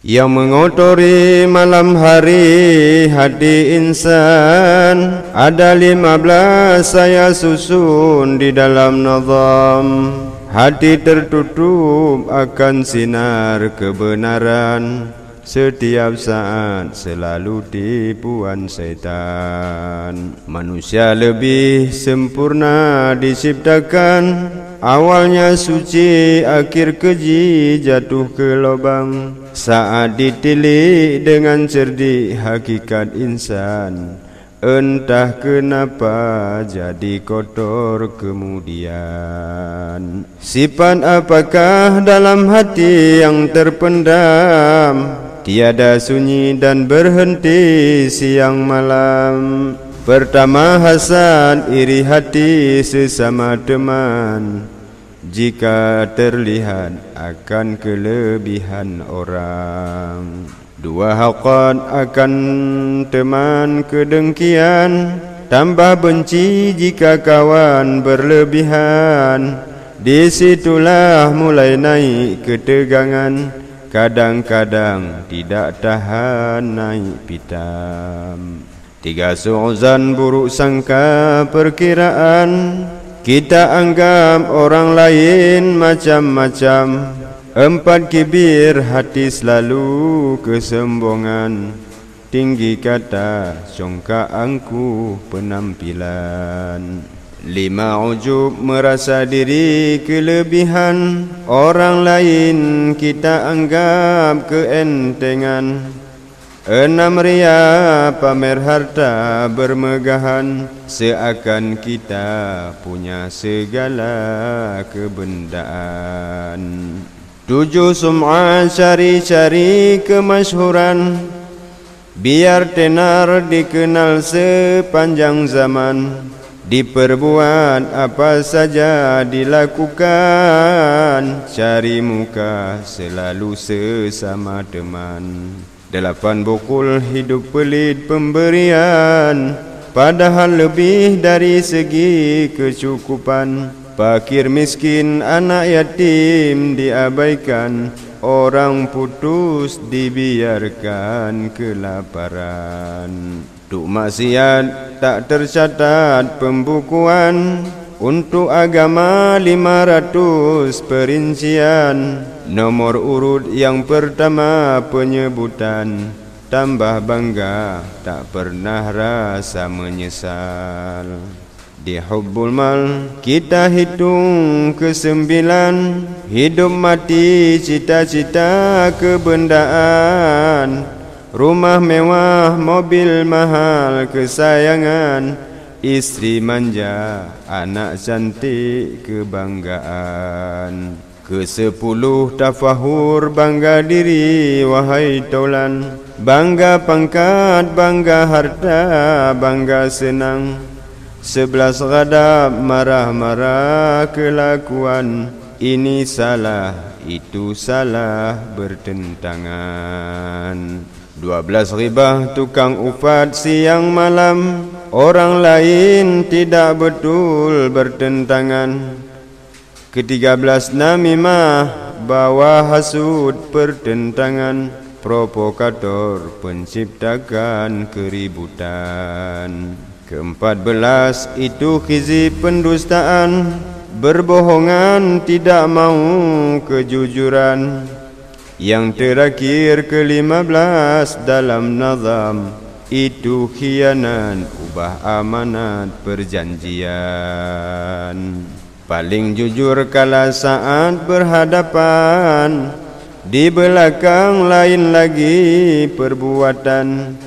yang mengotori malam hari hati insan. Ada 15 saya susun di dalam nazam. Hati tertutup akan sinar kebenaran. Setiap saat selalu tipuan setan. Manusia lebih sempurna diciptakan. Awalnya suci, akhir keji, jatuh ke lubang. Saat ditilik dengan cerdik hakikat insan, entah kenapa jadi kotor kemudian. Sifat apakah dalam hati yang terpendam? Tiada sunyi dan berhenti siang malam. Pertama hasad, iri hati sesama teman. Jika terlihat akan kelebihan orang. Dua haqad akan teman kedengkian. Tambah benci jika kawan berlebihan. Disitulah mulai naik ketegangan. Kadang-kadang tidak tahan naik pitam. 3 su'zan buruk sangka perkiraan. Kita anggap orang lain macam-macam. 4 kibir hati selalu kesombongan. Tinggi kata songka angkuh penampilan. 5 ujub merasa diri kelebihan. Orang lain kita anggap keentengan. 6 ria pamer harta bermegahan. Seakan kita punya segala kebendaan. 7 sum'ah cari-cari kemasyhuran. Biar tenar dikenal sepanjang zaman. Diperbuat apa saja dilakukan. Cari muka selalu sesama teman. 8 bukul hidup pelit pemberian. Padahal lebih dari segi kecukupan. Fakir miskin anak yatim diabaikan. Orang putus dibiarkan kelaparan. Untuk maksiat tak tercatat pembukuan. Untuk agama 500 perincian. Nomor urut yang pertama penyebutan. Tambah bangga tak pernah rasa menyesal. Di hubbul mal kita hitung ke-9. Hidup mati cita-cita kebendaan. Rumah mewah, mobil mahal kesayangan. Istri manja, anak cantik kebanggaan. Ke-10 tafahur bangga diri wahai taulan. Bangga pangkat, bangga harta, bangga senang. 11 ghadab marah-marah kelakuan. Ini salah, itu salah bertentangan. 12 ribah tukang ufat siang malam. Orang lain tidak betul bertentangan. Ke-13 namimah bawa hasud pertentangan. Provokator penciptakan keributan. Ke-14 itu khizi pendustaan. Berbohongan tidak mau kejujuran. Yang terakhir ke-15 dalam nazam. Itu khianat ubah amanat perjanjian. Paling jujur kala saat berhadapan. Di belakang lain lagi perbuatan.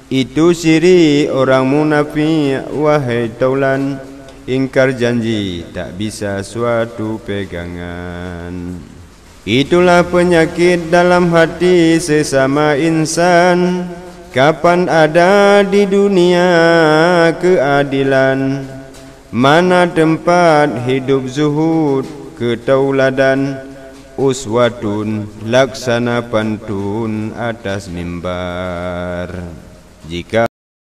Itu ciri orang munafik wahai taulan. Ingkar janji tak bisa suatu pegangan. Itulah penyakit dalam hati sesama insan. Kapan ada di dunia keadilan? Mana tempat hidup zuhud ketauladan? Uswatun laksana pantun atas mimbar. Jika